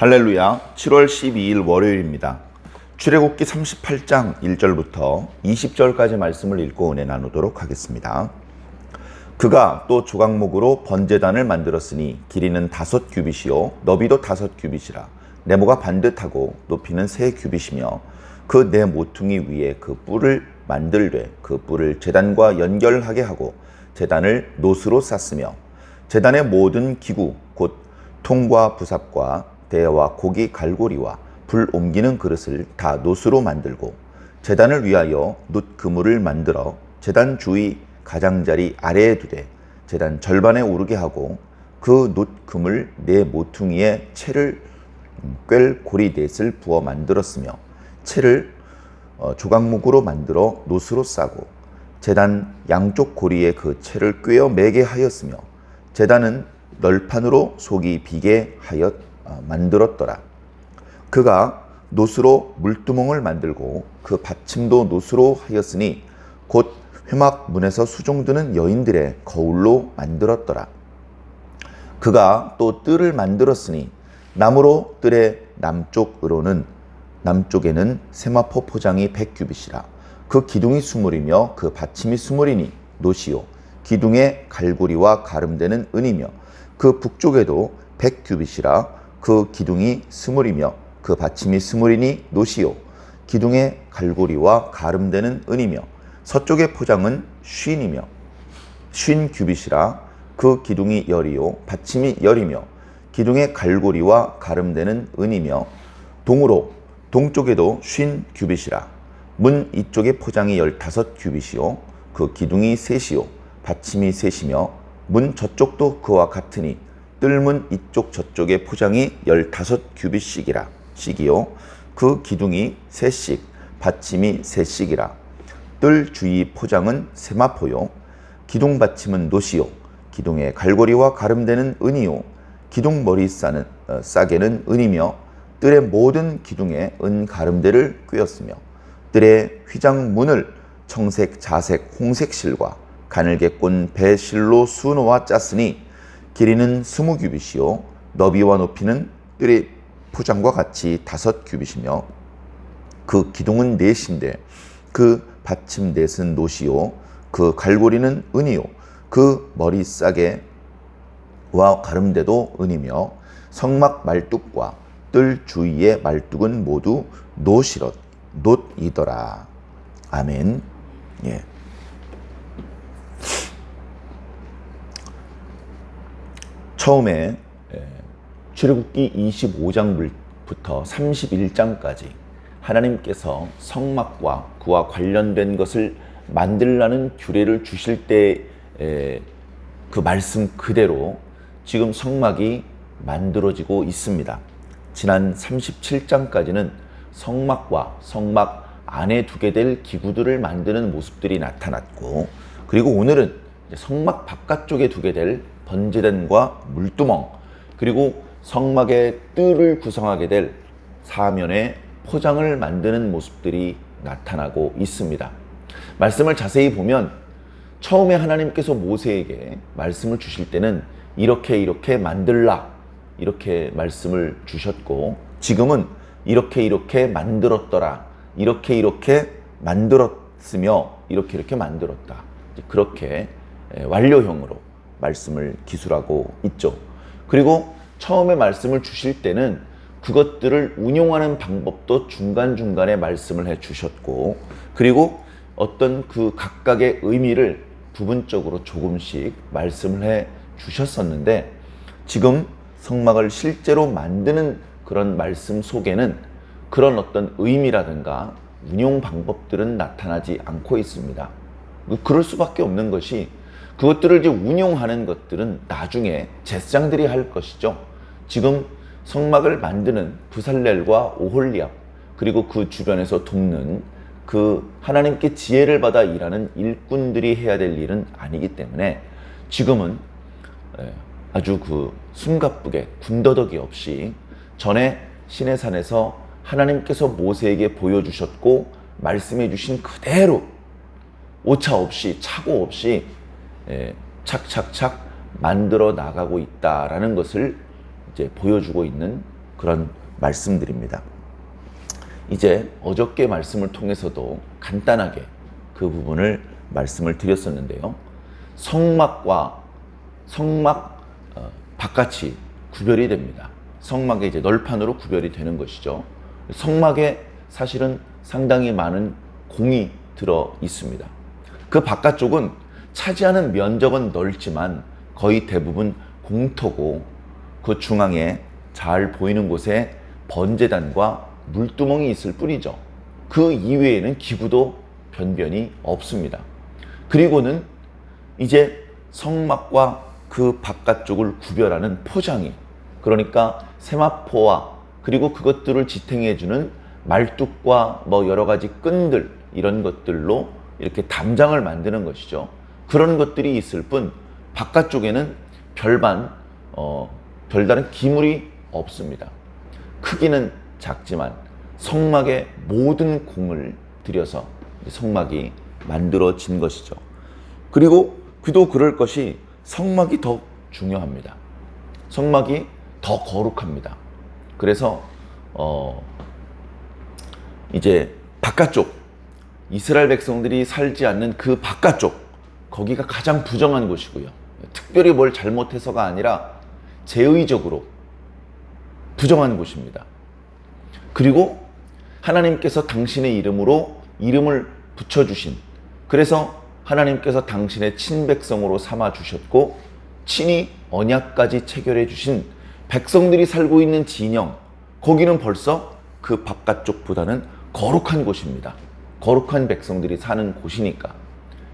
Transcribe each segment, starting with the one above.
할렐루야. 7월 12일 월요일입니다. 출애굽기 38장 1절부터 20절까지 말씀을 읽고 은혜 나누도록 하겠습니다. 그가 또 조각목으로 번제단을 만들었으니 길이는 5규빗이요 너비도 5규빗이라. 네모가 반듯하고 높이는 3규빗이며 그 네 모퉁이 위에 그 뿔을 만들되 그 뿔을 제단과 연결하게 하고 제단을 노스로 쌌으며 제단의 모든 기구 곧 통과 부삽과 대와 고기 갈고리와 불 옮기는 그릇을 다 노스로 만들고 제단을 위하여 놋 그물을 만들어 제단 주위 가장자리 아래에 두되 제단 절반에 오르게 하고 그 놋 그물 네 모퉁이에 채를 꿰 고리 넷을 부어 만들었으며 채를 조각목으로 만들어 놋으로 싸고 제단 양쪽 고리에 그 채를 꿰어 매게 하였으며 제단은 널판으로 속이 비게 하여 만들었더라. 그가 놋으로 물두멍을 만들고 그 받침도 놋으로 하였으니 곧 회막 문에서 수종드는 여인들의 거울로 만들었더라. 그가 또 뜰을 만들었으니 나무로 뜰의 남쪽에는 세마포 포장이 100규빗이라. 그 기둥이 20이며 그 받침이 20이니 놋이요 기둥의 갈고리와 가름되는 은이며 그 북쪽에도 100규빗이라. 그 기둥이 20이며 그 받침이 20이니 놋이요 기둥의 갈고리와 가름되는 은이며 서쪽의 포장은 50규빗이라. 그 기둥이 10이요 받침이 10이며 기둥의 갈고리와 가름되는 은이며 동쪽에도 50규빗이라. 문 이쪽의 포장이 15규빗이요 그 기둥이 3이요 받침이 3이며 문 저쪽도 그와 같으니 뜰문 이쪽 저쪽의 포장이 15규빗씩이라. 씩이요 그 기둥이 3씩 받침이 3씩이라. 뜰 주위 포장은 세마포요 기둥 받침은 놋이요 기둥의 갈고리와 가름되는 은이요 기둥 머리 싸개는 은이며 뜰의 모든 기둥에 은 가름대를 꿰었으며 뜰의 휘장문을 청색, 자색, 홍색 실과 가늘게 꼰 배실로 수놓아 짰으니 길이는 20규빗이요 너비와 높이는 뜰의 포장과 같이 5규빗이며 그 기둥은 넷인데 그 받침 넷은 놋이요 그 갈고리는 은이요 그 머리 싸개와 가름대도 은이며 성막 말뚝과 뜰 주위의 말뚝은 모두 놋이더라. 아멘. 예. 처음에 출애굽기 25장부터 31장까지 하나님께서 성막과 그와 관련된 것을 만들라는 규례를 주실 때 그 말씀 그대로 지금 성막이 만들어지고 있습니다. 지난 37장까지는 성막과 성막 안에 두게 될 기구들을 만드는 모습들이 나타났고, 그리고 오늘은 성막 바깥쪽에 두게 될 번제단과 물두멍, 그리고 성막의 뜰을 구성하게 될 사면의 포장을 만드는 모습들이 나타나고 있습니다. 말씀을 자세히 보면 처음에 하나님께서 모세에게 말씀을 주실 때는 이렇게 만들라 이렇게 말씀을 주셨고, 지금은 이렇게 만들었더라, 이렇게 만들었으며 이렇게 만들었다, 그렇게 완료형으로 말씀을 기술하고 있죠. 그리고 처음에 말씀을 주실 때는 그것들을 운용하는 방법도 중간중간에 말씀을 해 주셨고, 그리고 어떤 그 각각의 의미를 부분적으로 조금씩 말씀을 해 주셨었는데, 지금 성막을 실제로 만드는 그런 말씀 속에는 그런 어떤 의미라든가 운용 방법들은 나타나지 않고 있습니다. 그럴 수밖에 없는 것이, 그것들을 이제 운용하는 것들은 나중에 제사장들이 할 것이죠. 지금 성막을 만드는 부살렐과 오홀리압, 그리고 그 주변에서 돕는 그 하나님께 지혜를 받아 일하는 일꾼들이 해야 될 일은 아니기 때문에 지금은 아주 그 숨가쁘게 군더더기 없이 전에 시내산에서 하나님께서 모세에게 보여주셨고 말씀해 주신 그대로 오차 없이 착오 없이 착착착 만들어 나가고 있다라는 것을 이제 보여주고 있는 그런 말씀드립니다. 이제 어저께 말씀을 통해서도 간단하게 그 부분을 말씀을 드렸었는데요. 성막과 성막 바깥이 구별이 됩니다. 성막에 이제 널판으로 구별이 되는 것이죠. 성막에 사실은 상당히 많은 공이 들어 있습니다. 그 바깥쪽은 차지하는 면적은 넓지만 거의 대부분 공터고, 그 중앙에 잘 보이는 곳에 번제단과 물두멍이 있을 뿐이죠. 그 이외에는 기구도 변변히 없습니다. 그리고는 이제 성막과 그 바깥쪽을 구별하는 포장이, 그러니까 세마포와 그리고 그것들을 지탱해주는 말뚝과 뭐 여러 가지 끈들, 이런 것들로 이렇게 담장을 만드는 것이죠. 그런 것들이 있을 뿐 바깥쪽에는 별다른 기물이 없습니다. 크기는 작지만 성막의 모든 공을 들여서 성막이 만들어진 것이죠. 그리고 그도 그럴 것이 성막이 더 중요합니다. 성막이 더 거룩합니다. 그래서 이제 바깥쪽, 이스라엘 백성들이 살지 않는 그 바깥쪽, 거기가 가장 부정한 곳이고요. 특별히 뭘 잘못해서가 아니라 제의적으로 부정한 곳입니다. 그리고 하나님께서 당신의 이름으로 이름을 붙여주신, 그래서 하나님께서 당신의 친백성으로 삼아주셨고 친히 언약까지 체결해 주신 백성들이 살고 있는 진영, 거기는 벌써 그 바깥쪽보다는 거룩한 곳입니다. 거룩한 백성들이 사는 곳이니까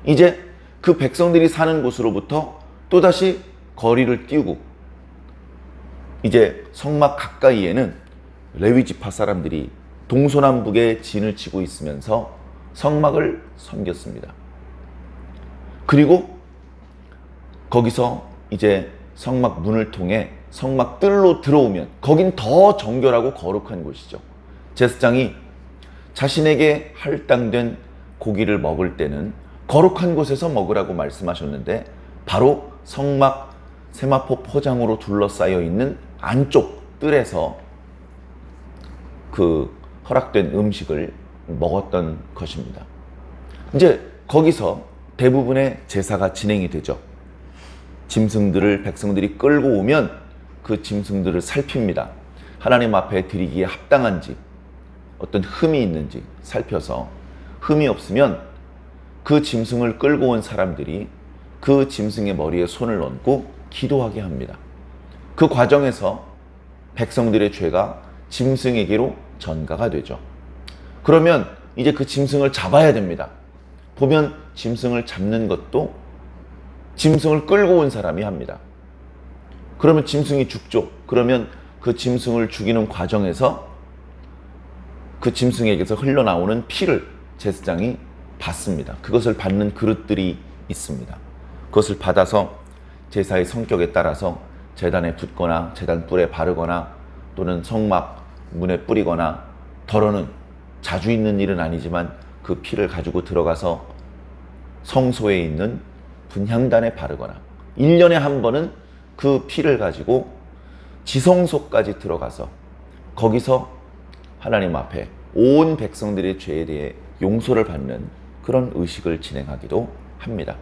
이제 그 백성들이 사는 곳으로부터 또다시 거리를 띄우고, 이제 성막 가까이에는 레위 지파 사람들이 동서남북에 진을 치고 있으면서 성막을 섬겼습니다. 그리고 거기서 이제 성막 문을 통해 성막 뜰로 들어오면 거긴 더 정결하고 거룩한 곳이죠. 제사장이 자신에게 할당된 고기를 먹을 때는 거룩한 곳에서 먹으라고 말씀하셨는데, 바로 성막 세마포 포장으로 둘러싸여 있는 안쪽 뜰에서 그 허락된 음식을 먹었던 것입니다. 이제 거기서 대부분의 제사가 진행이 되죠. 짐승들을 백성들이 끌고 오면 그 짐승들을 살핍니다. 하나님 앞에 드리기에 합당한지, 어떤 흠이 있는지 살펴서 흠이 없으면 그 짐승을 끌고 온 사람들이 그 짐승의 머리에 손을 얹고 기도하게 합니다. 그 과정에서 백성들의 죄가 짐승에게로 전가가 되죠. 그러면 이제 그 짐승을 잡아야 됩니다. 보면 짐승을 잡는 것도 짐승을 끌고 온 사람이 합니다. 그러면 짐승이 죽죠. 그러면 그 짐승을 죽이는 과정에서 그 짐승에게서 흘러나오는 피를 제사장이 받습니다. 그것을 받는 그릇들이 있습니다. 그것을 받아서 제사의 성격에 따라서 제단에 붓거나 제단 뿔에 바르거나 또는 성막 문에 뿌리거나, 더러는 자주 있는 일은 아니지만 그 피를 가지고 들어가서 성소에 있는 분향단에 바르거나, 1년에 한 번은 그 피를 가지고 지성소까지 들어가서 거기서 하나님 앞에 온 백성들의 죄에 대해 용서를 받는 그런 의식을 진행하기도 합니다.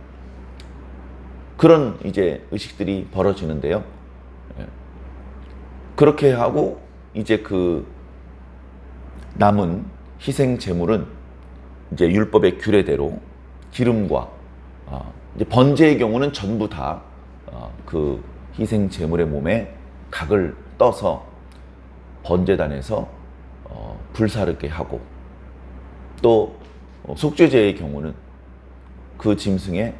그런 이제 의식들이 벌어지는데요. 그렇게 하고 이제 그 남은 희생 제물은 이제 율법의 규례대로 기름과 이제 번제의 경우는 전부 다 그 희생 제물의 몸에 각을 떠서 번제단에서 불사르게 하고, 또 속죄제의 경우는 그 짐승의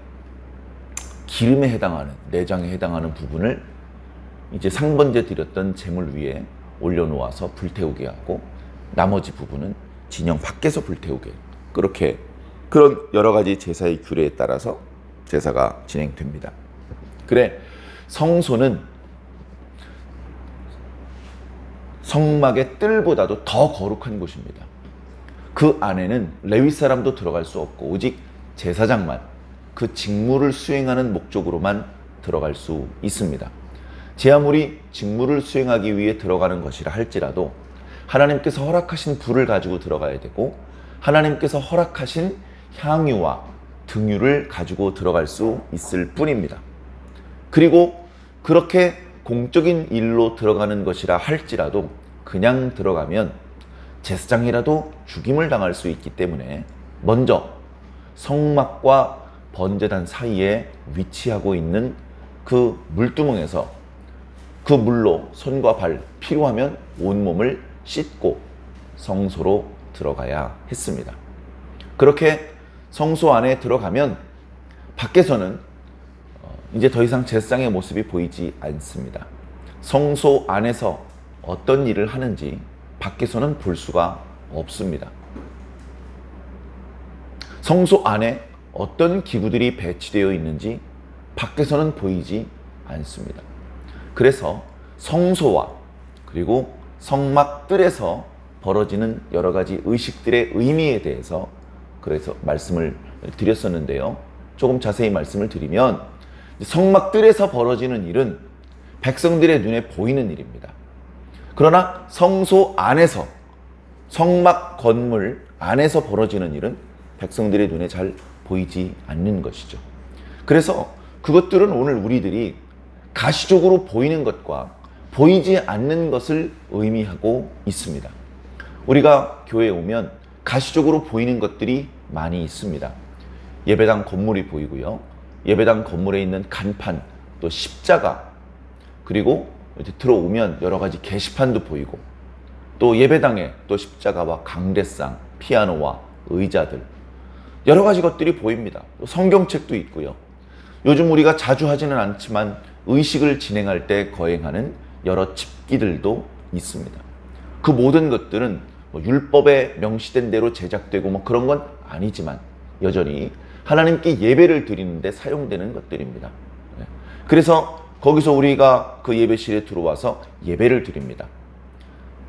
기름에 해당하는, 내장에 해당하는 부분을 이제 상번제 드렸던 제물 위에 올려놓아서 불태우게 하고, 나머지 부분은 진영 밖에서 불태우게, 그렇게 그런 여러 가지 제사의 규례에 따라서 제사가 진행됩니다. 그래, 성소는 성막의 뜰보다도 더 거룩한 곳입니다. 그 안에는 레위 사람도 들어갈 수 없고 오직 제사장만 그 직무를 수행하는 목적으로만 들어갈 수 있습니다. 제 아무리 직무를 수행하기 위해 들어가는 것이라 할지라도 하나님께서 허락하신 불을 가지고 들어가야 되고 하나님께서 허락하신 향유와 등유를 가지고 들어갈 수 있을 뿐입니다. 그리고 그렇게 공적인 일로 들어가는 것이라 할지라도 그냥 들어가면 제사장이라도 죽임을 당할 수 있기 때문에 먼저 성막과 번제단 사이에 위치하고 있는 그 물두멍에서 그 물로 손과 발, 필요하면 온몸을 씻고 성소로 들어가야 했습니다. 그렇게 성소 안에 들어가면 밖에서는 이제 더 이상 제사장의 모습이 보이지 않습니다. 성소 안에서 어떤 일을 하는지 밖에서는 볼 수가 없습니다. 성소 안에 어떤 기구들이 배치되어 있는지 밖에서는 보이지 않습니다. 그래서 성소와 그리고 성막 뜰에서 벌어지는 여러 가지 의식들의 의미에 대해서 그래서 말씀을 드렸었는데요. 조금 자세히 말씀을 드리면 성막 뜰에서 벌어지는 일은 백성들의 눈에 보이는 일입니다. 그러나 성소 안에서 성막 건물 안에서 벌어지는 일은 백성들의 눈에 잘 보이지 않는 것이죠. 그래서 그것들은 오늘 우리들이 가시적으로 보이는 것과 보이지 않는 것을 의미하고 있습니다. 우리가 교회에 오면 가시적으로 보이는 것들이 많이 있습니다. 예배당 건물이 보이고요. 예배당 건물에 있는 간판, 또 십자가, 그리고 이제 들어오면 여러 가지 게시판도 보이고 또 예배당에 또 십자가와 강대상, 피아노와 의자들 여러 가지 것들이 보입니다. 또 성경책도 있고요. 요즘 우리가 자주 하지는 않지만 의식을 진행할 때 거행하는 여러 집기들도 있습니다. 그 모든 것들은 율법에 명시된 대로 제작되고 그런 건 아니지만 여전히 하나님께 예배를 드리는데 사용되는 것들입니다. 그래서 거기서 우리가 그 예배실에 들어와서 예배를 드립니다.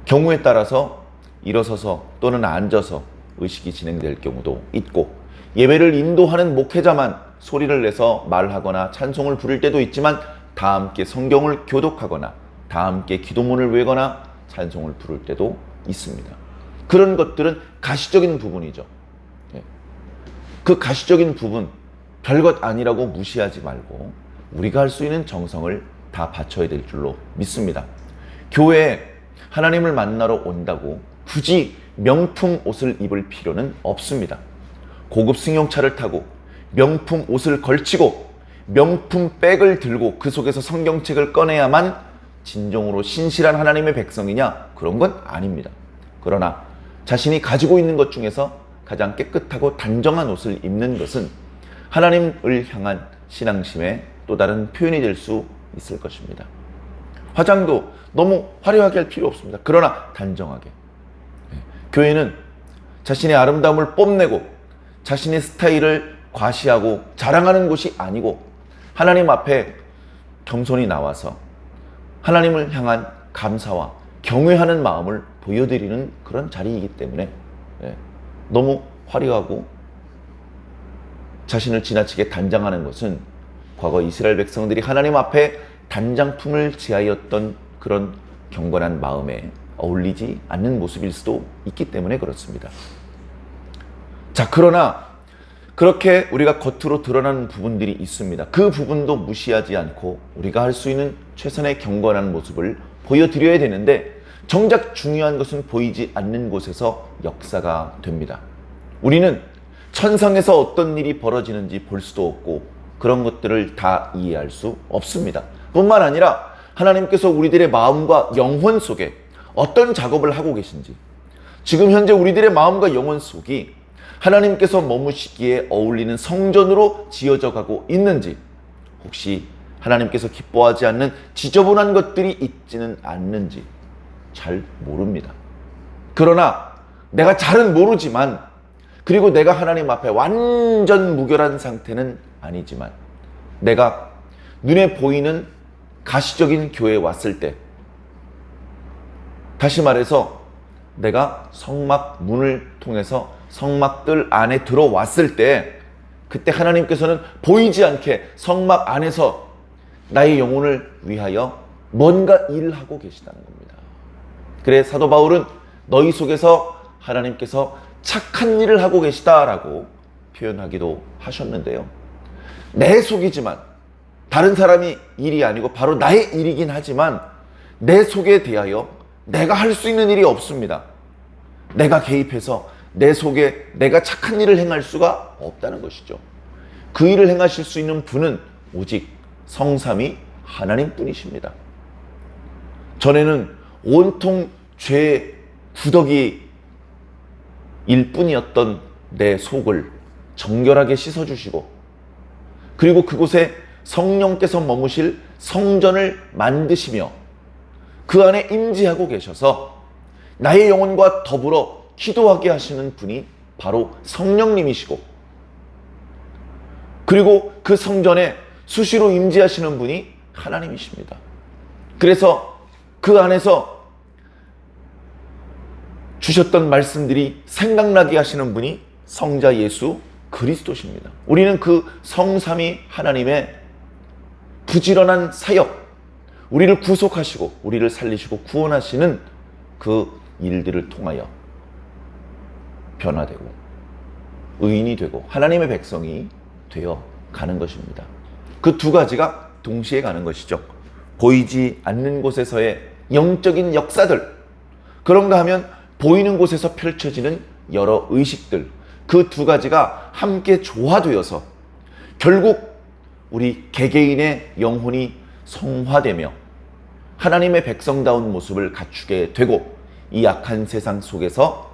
경우에 따라서 일어서서 또는 앉아서 의식이 진행될 경우도 있고 예배를 인도하는 목회자만 소리를 내서 말하거나 찬송을 부를 때도 있지만 다 함께 성경을 교독하거나 다 함께 기도문을 외거나 찬송을 부를 때도 있습니다. 그런 것들은 가시적인 부분이죠. 그 가시적인 부분 별것 아니라고 무시하지 말고 우리가 할 수 있는 정성을 다 바쳐야 될 줄로 믿습니다. 교회에 하나님을 만나러 온다고 굳이 명품 옷을 입을 필요는 없습니다. 고급 승용차를 타고 명품 옷을 걸치고 명품 백을 들고 그 속에서 성경책을 꺼내야만 진정으로 신실한 하나님의 백성이냐? 그런 건 아닙니다. 그러나 자신이 가지고 있는 것 중에서 가장 깨끗하고 단정한 옷을 입는 것은 하나님을 향한 신앙심의 또 다른 표현이 될 수 있을 것입니다. 화장도 너무 화려하게 할 필요 없습니다. 그러나 단정하게. 교회는 자신의 아름다움을 뽐내고 자신의 스타일을 과시하고 자랑하는 곳이 아니고 하나님 앞에 겸손히 나와서 하나님을 향한 감사와 경외하는 마음을 보여드리는 그런 자리이기 때문에 너무 화려하고 자신을 지나치게 단장하는 것은 과거 이스라엘 백성들이 하나님 앞에 단장품을 지하였던 그런 경건한 마음에 어울리지 않는 모습일 수도 있기 때문에 그렇습니다. 자, 그러나 그렇게 우리가 겉으로 드러나는 부분들이 있습니다. 그 부분도 무시하지 않고 우리가 할 수 있는 최선의 경건한 모습을 보여드려야 되는데 정작 중요한 것은 보이지 않는 곳에서 역사가 됩니다. 우리는 천상에서 어떤 일이 벌어지는지 볼 수도 없고 그런 것들을 다 이해할 수 없습니다. 뿐만 아니라 하나님께서 우리들의 마음과 영혼 속에 어떤 작업을 하고 계신지, 지금 현재 우리들의 마음과 영혼 속이 하나님께서 머무시기에 어울리는 성전으로 지어져 가고 있는지, 혹시 하나님께서 기뻐하지 않는 지저분한 것들이 있지는 않는지 잘 모릅니다. 그러나 내가 잘은 모르지만, 그리고 내가 하나님 앞에 완전 무결한 상태는 아니지만, 내가 눈에 보이는 가시적인 교회에 왔을 때, 다시 말해서 내가 성막 문을 통해서 성막들 안에 들어왔을 때, 그때 하나님께서는 보이지 않게 성막 안에서 나의 영혼을 위하여 뭔가 일을 하고 계시다는 겁니다. 그래 사도 바울은 너희 속에서 하나님께서 착한 일을 하고 계시다라고 표현하기도 하셨는데요. 내 속이지만 다른 사람이 일이 아니고 바로 나의 일이긴 하지만 내 속에 대하여 내가 할 수 있는 일이 없습니다. 내가 개입해서 내 속에 내가 착한 일을 행할 수가 없다는 것이죠. 그 일을 행하실 수 있는 분은 오직 성삼위 하나님 뿐이십니다. 전에는 온통 죄의 구더기일 뿐이었던 내 속을 정결하게 씻어주시고 그리고 그곳에 성령께서 머무실 성전을 만드시며 그 안에 임재하고 계셔서 나의 영혼과 더불어 기도하게 하시는 분이 바로 성령님이시고 그리고 그 성전에 수시로 임재하시는 분이 하나님이십니다. 그래서 그 안에서 주셨던 말씀들이 생각나게 하시는 분이 성자 예수 그리스도십니다. 우리는 그 성삼위 하나님의 부지런한 사역, 우리를 구속하시고 우리를 살리시고 구원하시는 그 일들을 통하여 변화되고 의인이 되고 하나님의 백성이 되어 가는 것입니다. 그 두 가지가 동시에 가는 것이죠. 보이지 않는 곳에서의 영적인 역사들, 그런가 하면 보이는 곳에서 펼쳐지는 여러 의식들, 그 두 가지가 함께 조화되어서 결국 우리 개개인의 영혼이 성화되며 하나님의 백성다운 모습을 갖추게 되고 이 악한 세상 속에서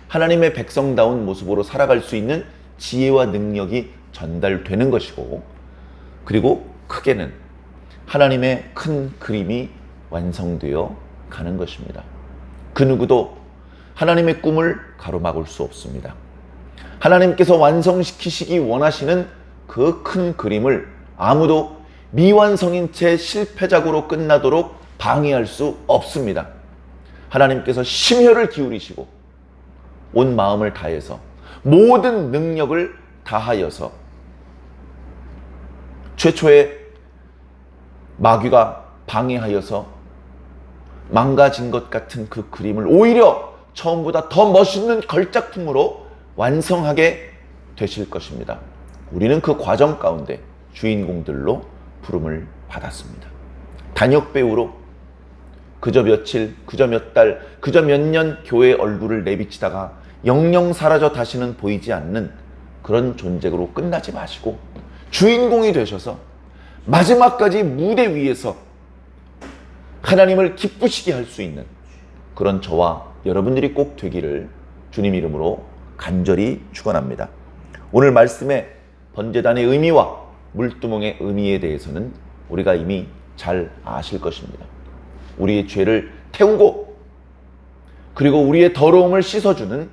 하나님의 백성다운 모습으로 살아갈 수 있는 지혜와 능력이 전달되는 것이고 그리고 크게는 하나님의 큰 그림이 완성되어 가는 것입니다. 그 누구도 하나님의 꿈을 가로막을 수 없습니다. 하나님께서 완성시키시기 원하시는 그 큰 그림을 아무도 미완성인 채 실패작으로 끝나도록 방해할 수 없습니다. 하나님께서 심혈을 기울이시고 온 마음을 다해서 모든 능력을 다하여서 최초에 마귀가 방해하여서 망가진 것 같은 그 그림을 오히려 처음보다 더 멋있는 걸작품으로 완성하게 되실 것입니다. 우리는 그 과정 가운데 주인공들로 부름을 받았습니다. 단역 배우로 그저 며칠, 그저 몇 달, 그저 몇 년 교회 얼굴을 내비치다가 영영 사라져 다시는 보이지 않는 그런 존재로 끝나지 마시고 주인공이 되셔서 마지막까지 무대 위에서 하나님을 기쁘시게 할 수 있는 그런 저와 여러분들이 꼭 되기를 주님 이름으로 간절히 축원합니다. 오늘 말씀의 번제단의 의미와 물두멍의 의미에 대해서는 우리가 이미 잘 아실 것입니다. 우리의 죄를 태우고 그리고 우리의 더러움을 씻어주는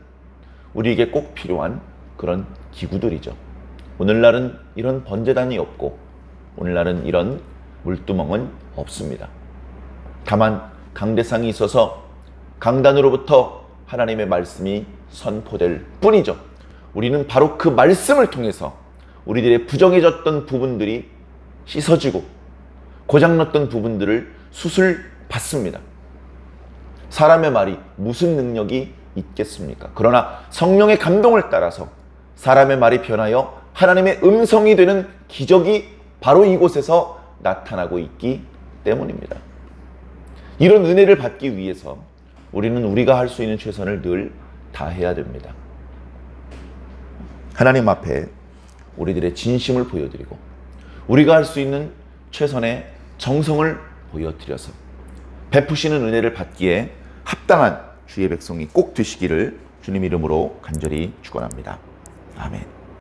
우리에게 꼭 필요한 그런 기구들이죠. 오늘날은 이런 번제단이 없고 오늘날은 이런 물두멍은 없습니다. 다만 강대상이 있어서 강단으로부터 하나님의 말씀이 선포될 뿐이죠. 우리는 바로 그 말씀을 통해서 우리들의 부정해졌던 부분들이 씻어지고 고장났던 부분들을 수술받습니다. 사람의 말이 무슨 능력이 있겠습니까? 그러나 성령의 감동을 따라서 사람의 말이 변하여 하나님의 음성이 되는 기적이 바로 이곳에서 나타나고 있기 때문입니다. 이런 은혜를 받기 위해서 우리는 우리가 할 수 있는 최선을 늘 다해야 됩니다. 하나님 앞에 우리들의 진심을 보여드리고 우리가 할 수 있는 최선의 정성을 보여드려서 베푸시는 은혜를 받기에 합당한 주의 백성이 꼭 되시기를 주님 이름으로 간절히 축원합니다. 아멘.